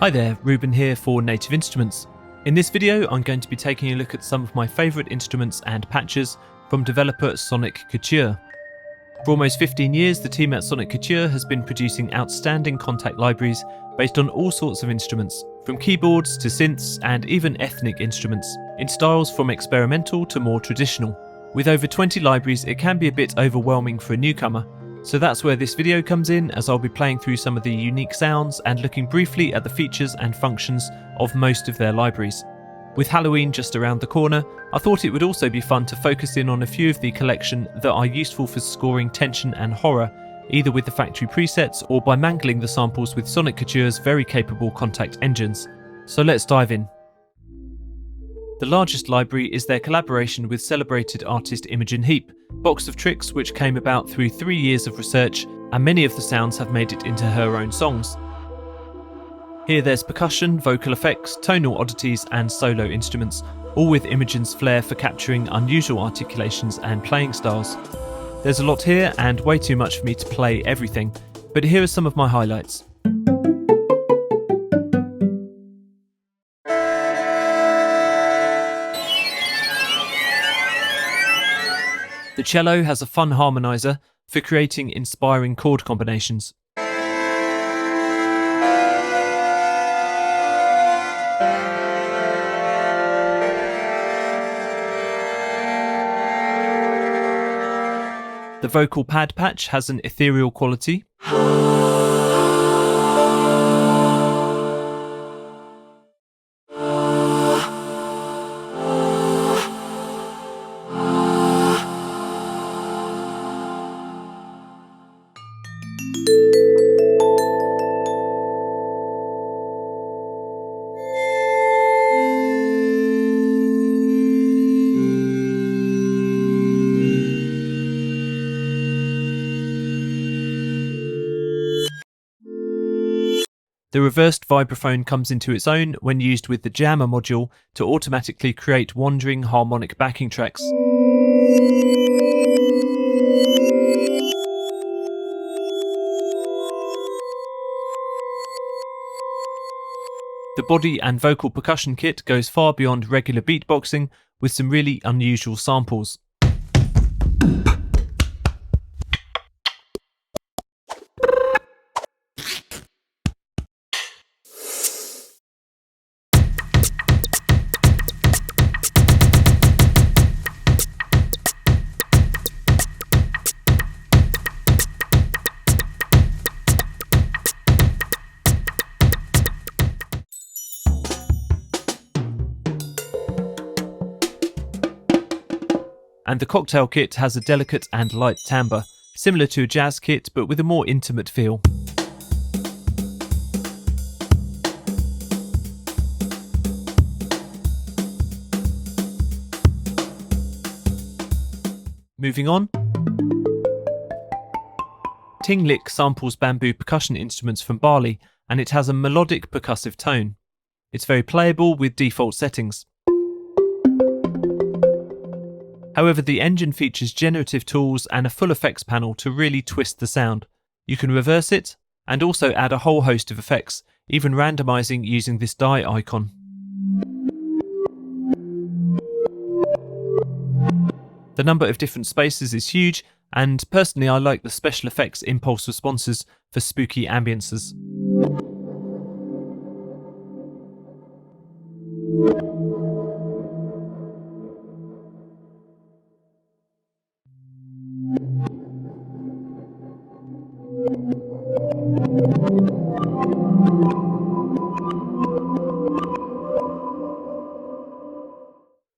Hi there, Reuben here for Native Instruments. In this video I'm going to be taking a look at some of my favourite instruments and patches from developer Soniccouture. For almost 15 years the team at Soniccouture has been producing outstanding Kontakt libraries based on all sorts of instruments, from keyboards to synths and even ethnic instruments, in styles from experimental to more traditional. With over 20 libraries it can be a bit overwhelming for a newcomer, so that's where this video comes in, as I'll be playing through some of the unique sounds and looking briefly at the features and functions of most of their libraries. With Halloween just around the corner, I thought it would also be fun to focus in on a few of the collection that are useful for scoring tension and horror, either with the factory presets or by mangling the samples with Soniccouture's very capable Kontakt engines. So let's dive in. The largest library is their collaboration with celebrated artist Imogen Heap, box of tricks which came about through 3 years of research, and many of the sounds have made it into her own songs. Here there's percussion, vocal effects, tonal oddities and solo instruments, all with Imogen's flair for capturing unusual articulations and playing styles. There's a lot here and way too much for me to play everything, but here are some of my highlights. The cello has a fun harmonizer for creating inspiring chord combinations. The vocal pad patch has an ethereal quality. The reversed vibraphone comes into its own when used with the jammer module to automatically create wandering harmonic backing tracks. The body and vocal percussion kit goes far beyond regular beatboxing with some really unusual samples. And the cocktail kit has a delicate and light timbre, similar to a jazz kit but with a more intimate feel. Moving on. Ting Lick samples bamboo percussion instruments from Bali, and it has a melodic percussive tone. It's very playable with default settings. However, the engine features generative tools and a full effects panel to really twist the sound. You can reverse it, and also add a whole host of effects, even randomizing using this die icon. The number of different spaces is huge, and personally I like the special effects impulse responses for spooky ambiances.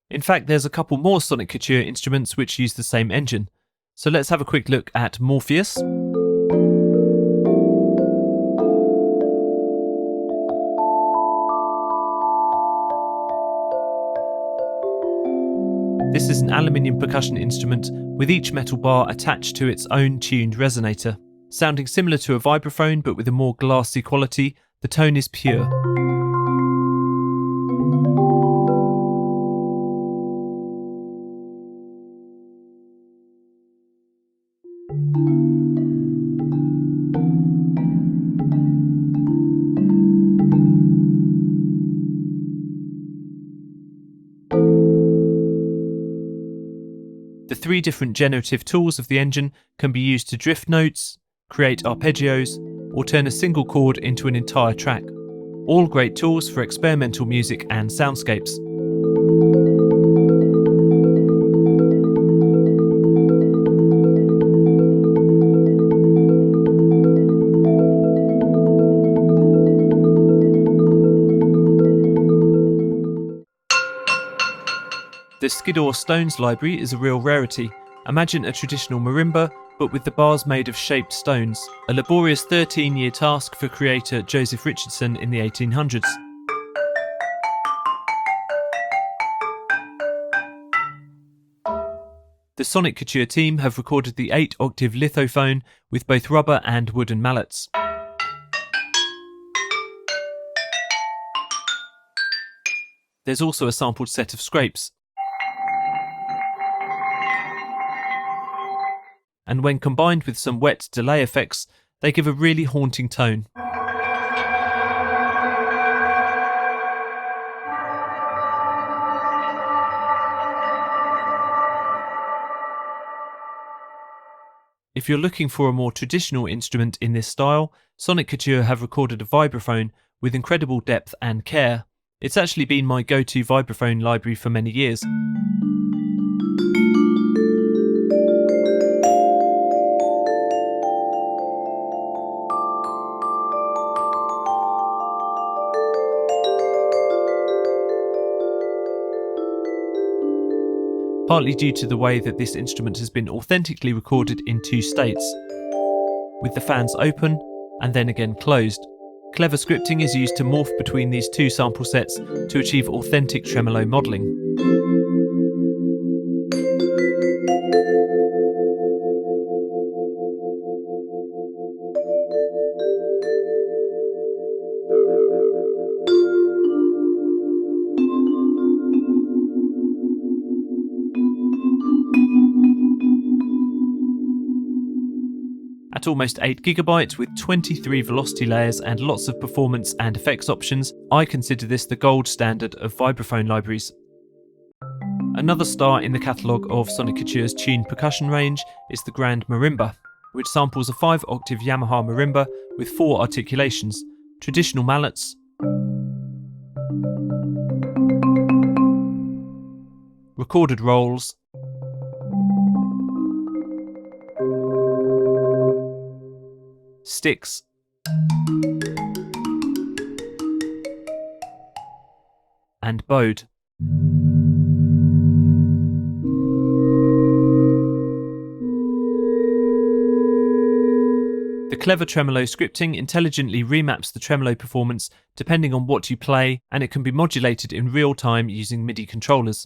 In fact, there's a couple more Soniccouture instruments which use the same engine. So let's have a quick look at Morpheus. This is an aluminium percussion instrument with each metal bar attached to its own tuned resonator. Sounding similar to a vibraphone but with a more glassy quality, the tone is pure. 3 different generative tools of the engine can be used to drift notes, create arpeggios, or turn a single chord into an entire track. All great tools for experimental music and soundscapes. The Skiddaw Stones library is a real rarity. Imagine a traditional marimba, but with the bars made of shaped stones, a laborious 13-year task for creator Joseph Richardson in the 1800s. The Soniccouture team have recorded the 8-octave lithophone with both rubber and wooden mallets. There's also a sampled set of scrapes. And when combined with some wet delay effects, they give a really haunting tone. If you're looking for a more traditional instrument in this style, Soniccouture have recorded a vibraphone with incredible depth and care. It's actually been my go-to vibraphone library for many years. Partly due to the way that this instrument has been authentically recorded in 2 states, with the fans open and then again closed. Clever scripting is used to morph between these 2 sample sets to achieve authentic tremolo modelling. At almost 8GB with 23 velocity layers and lots of performance and effects options, I consider this the gold standard of vibraphone libraries. Another star in the catalogue of Soniccouture's tuned percussion range is the Grand Marimba, which samples a 5-octave Yamaha marimba with 4 articulations, traditional mallets, recorded rolls, sticks, and bowed. The clever tremolo scripting intelligently remaps the tremolo performance depending on what you play, and it can be modulated in real time using MIDI controllers.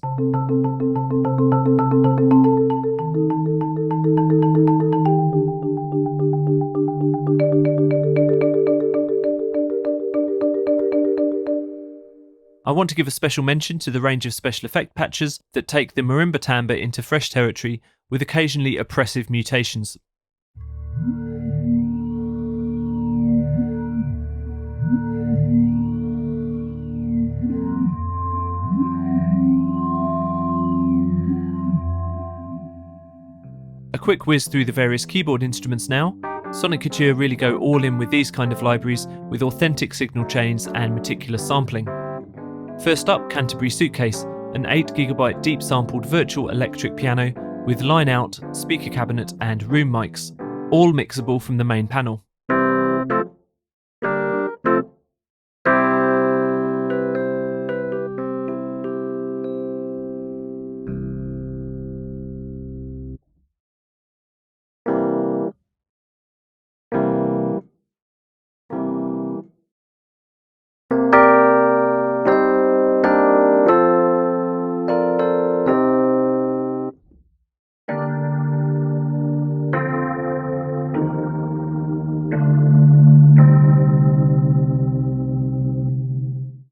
I want to give a special mention to the range of special effect patches that take the marimba timbre into fresh territory with occasionally oppressive mutations. A quick whiz through the various keyboard instruments now. Soniccouture really go all in with these kind of libraries with authentic signal chains and meticulous sampling. First up, Canterbury Suitcase, an 8GB deep sampled virtual electric piano with line out, speaker cabinet and room mics, all mixable from the main panel.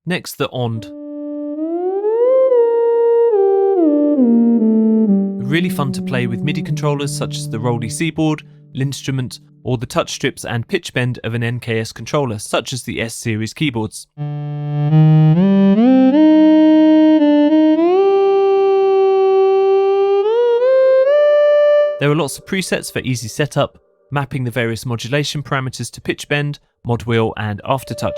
Next, the Ond. Really fun to play with MIDI controllers such as the Rolly Seaboard, Linstrument, or the touch strips and pitch bend of an NKS controller such as the S-series keyboards. There are lots of presets for easy setup, mapping the various modulation parameters to pitch bend, mod wheel and aftertouch.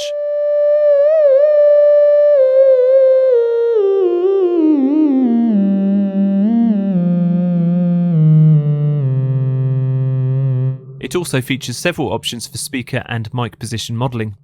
It also features several options for speaker and mic position modelling.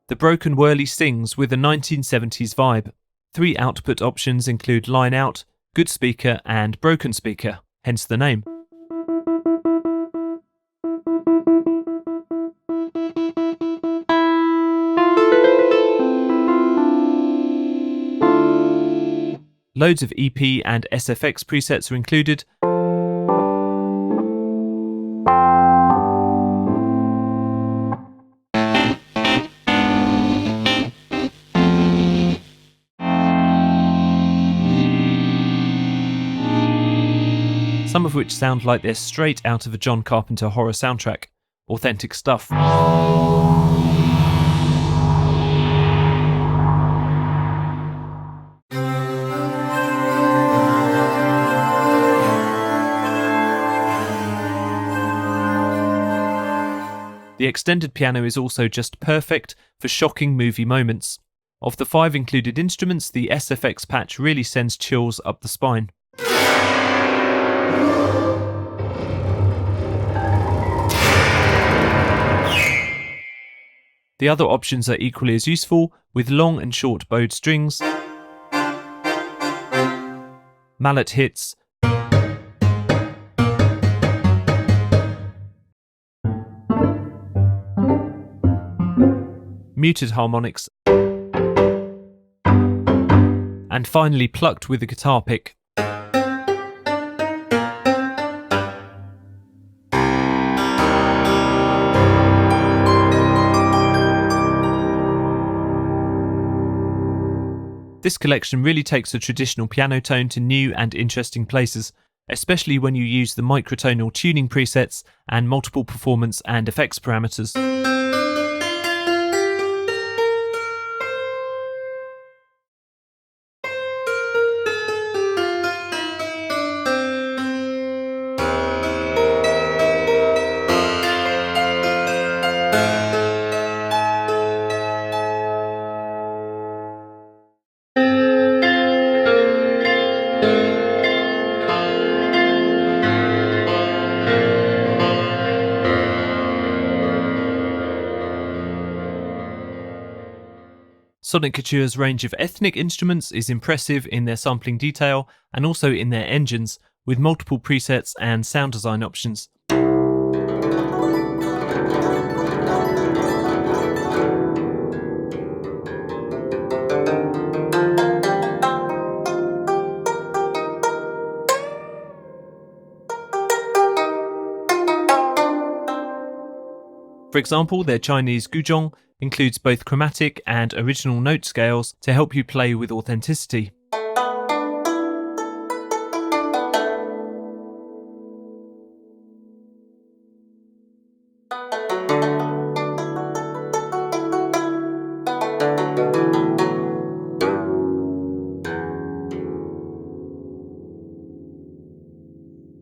The Broken Whirly sings with a 1970s vibe. 3 output options include line out, good speaker and broken speaker, hence the name. Loads of EP and SFX presets are included. Some of which sound like they're straight out of a John Carpenter horror soundtrack. Authentic stuff. The extended piano is also just perfect for shocking movie moments. Of the 5 included instruments, the Sfx Patch really sends chills up the spine. The other options are equally as useful, with long and short bowed strings, mallet hits, muted harmonics, and finally plucked with a guitar pick. This collection really takes a traditional piano tone to new and interesting places, especially when you use the microtonal tuning presets and multiple performance and effects parameters. Soniccouture's range of ethnic instruments is impressive in their sampling detail and also in their engines, with multiple presets and sound design options. For example, their Chinese guzheng includes both chromatic and original note scales to help you play with authenticity.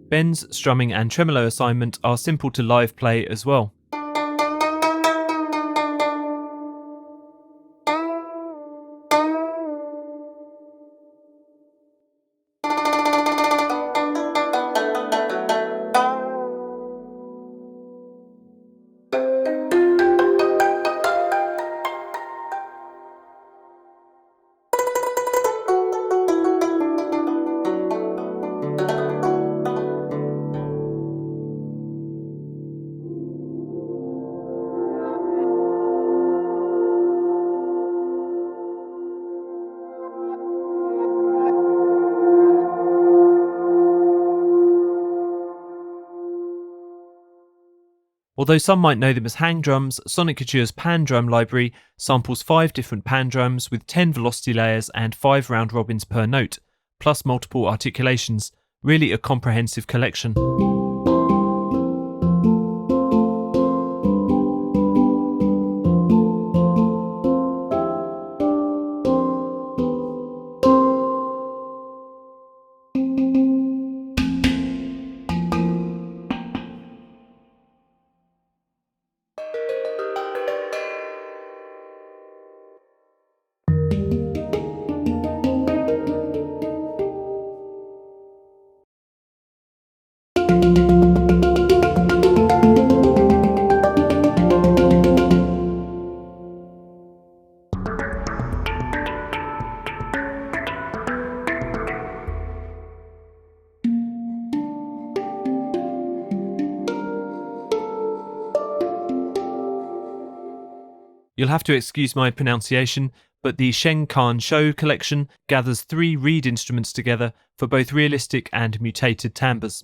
Bends, strumming and tremolo assignment are simple to live play as well. Although some might know them as hang drums, Soniccouture's pan drum library samples 5 different pan drums with 10 velocity layers and 5 round robins per note, plus multiple articulations. Really a comprehensive collection. You'll have to excuse my pronunciation, but the Sheng Kan Shou collection gathers 3 reed instruments together for both realistic and mutated timbres.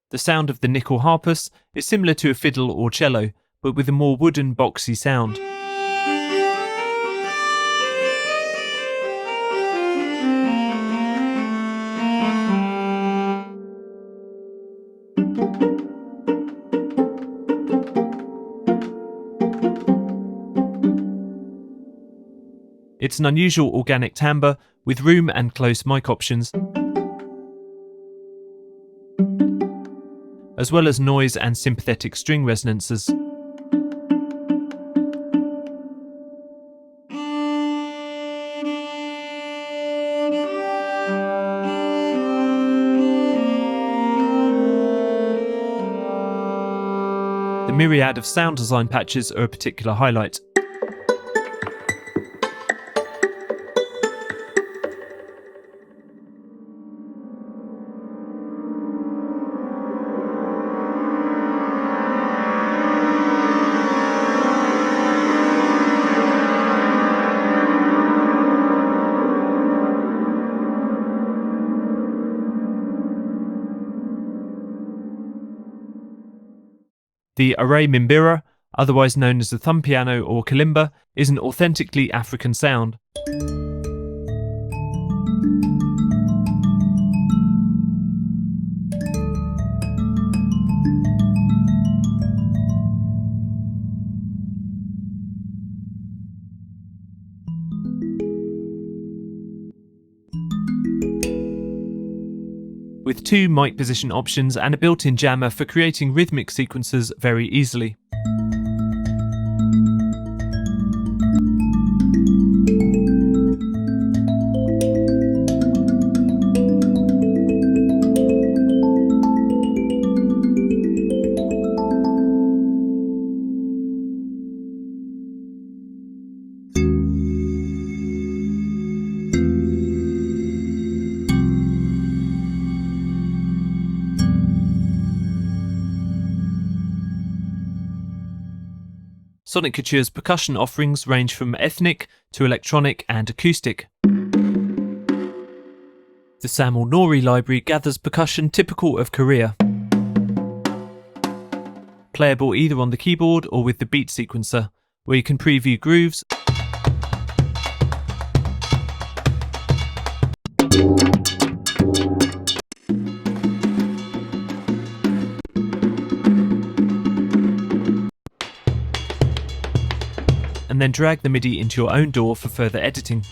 The sound of the Nickel Hoppus is similar to a fiddle or cello, but with a more wooden, boxy sound. It's an unusual organic timbre with room and close mic options, as well as noise and sympathetic string resonances. The myriad of sound design patches are a particular highlight. The Array Mimbira, otherwise known as the thumb piano or kalimba, is an authentically African sound. With 2 mic position options and a built-in jammer for creating rhythmic sequences very easily. Soniccouture's percussion offerings range from ethnic to electronic and acoustic. The Samuel Nori library gathers percussion typical of Korea, playable either on the keyboard or with the beat sequencer, where you can preview grooves, and then drag the MIDI into your own DAW for further editing.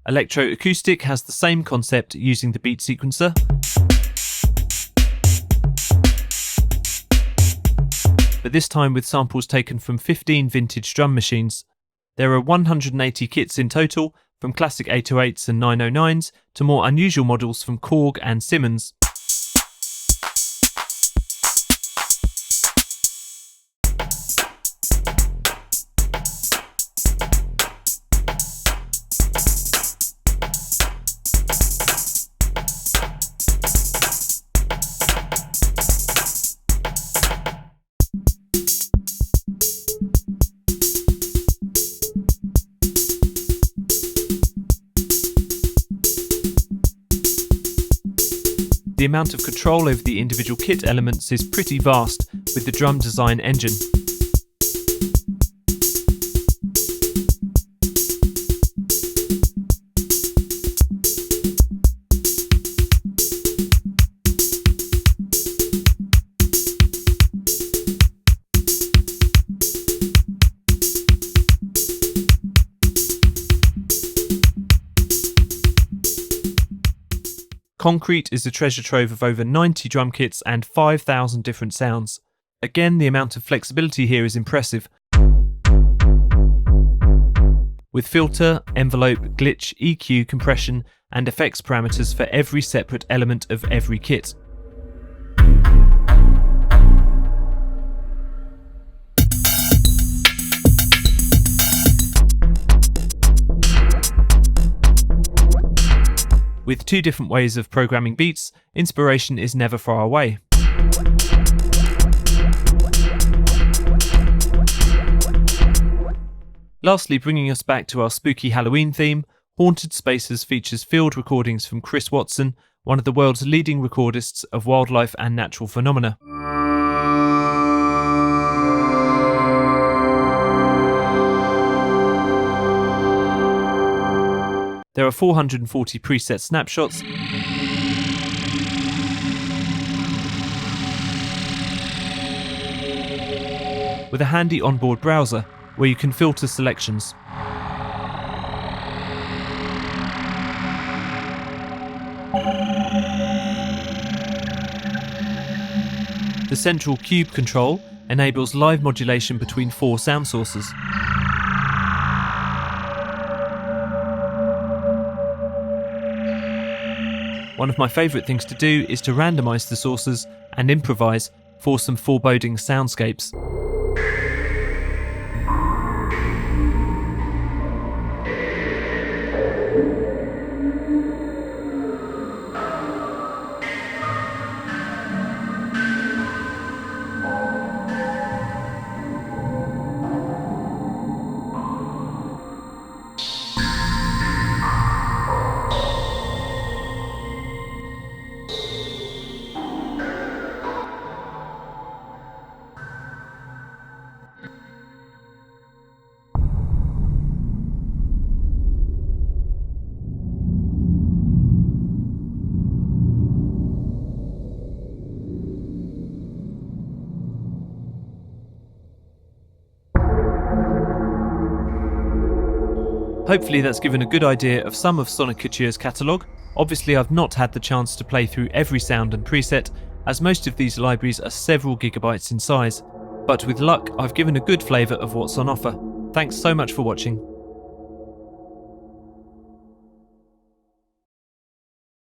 Electro-Acoustic has the same concept using the beat sequencer. But this time with samples taken from 15 vintage drum machines. There are 180 kits in total, from classic 808s and 909s to more unusual models from Korg and Simmons. The amount of control over the individual kit elements is pretty vast with the drum design engine. Concrete is a treasure trove of over 90 drum kits and 5,000 different sounds. Again, the amount of flexibility here is impressive. With filter, envelope, glitch, EQ, compression, and effects parameters for every separate element of every kit. With two different ways of programming beats, inspiration is never far away. Lastly, bringing us back to our spooky Halloween theme, Haunted Spaces features field recordings from Chris Watson, one of the world's leading recordists of wildlife and natural phenomena. There are 440 preset snapshots, with a handy onboard browser where you can filter selections. The central cube control enables live modulation between 4 sound sources. One of my favourite things to do is to randomise the sources and improvise for some foreboding soundscapes. Hopefully that's given a good idea of some of Soniccouture's catalogue. Obviously I've not had the chance to play through every sound and preset, as most of these libraries are several gigabytes in size, but with luck I've given a good flavour of what's on offer. Thanks so much for watching.